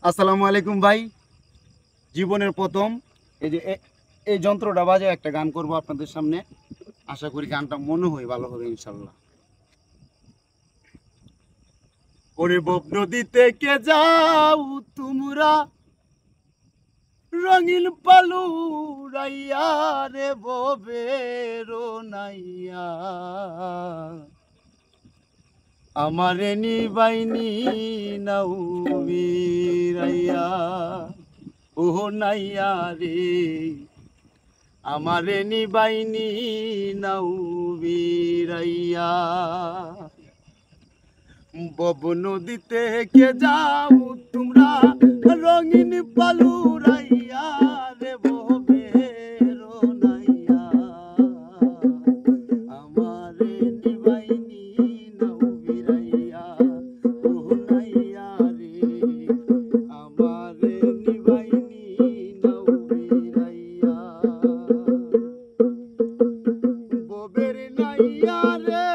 আসসালামু আলাইকুম ভাই। জীবনের প্রথম এই যে এই যন্ত্রটা বাজে একটা গান করব আপনাদের সামনে। আশা করি গানটা মনে হয় ভালো হবে ইনশাল্লাহ। ওরে বব নদীতে কে যাও তোমরা, রঙিন পালু রাইয়া রে ববের নাইয়া, আমারে নিবাইনি নাও বিরাইয়া, ওহো নাইয়া রে আমারে নিবাইনি নাও বিরাইয়া। বব নদীতে কে যাও তোমরা, রঙিন পালু রাইয়া রে ববের নাইয়া, আমারে নিবাইনি নাও বিরাইয়া, ও নাইয়া রে আমারে নিবাইনি নাও বিরাইয়া, ববের নাইয়া রে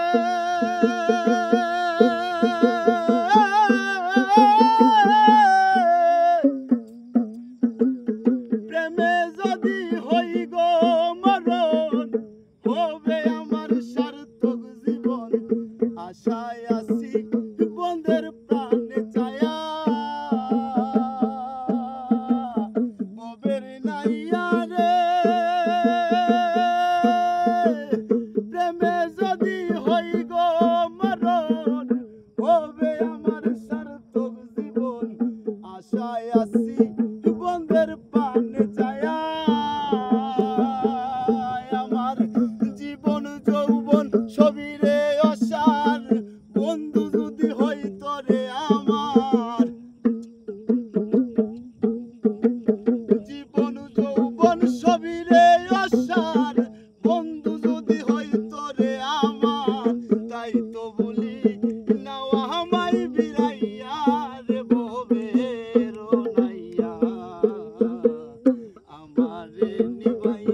প্রেমে যদি হই গো মরণ, হবে আমার সার্থক জীবন, আশায় আছি বন্ধের প্রাণে ছায়া, ববের নাইয়া রে প্রেমে যদি হই গো মরণ, হবে আমার সার্থক জীবন, আশায় আছি বন্ধের প্রাণে ছায়া, আমার জীবন যৌবন সবই রে অসার, বন্ধু যদি হইতো রে আমার, জীবন যৌবন সবই রে অসার, বন্ধু যদি হইতো রে আমার, তাই তো বলি নাও আমায় বিরাইয়া রে ববের নাইয়া, আমারে নিবাই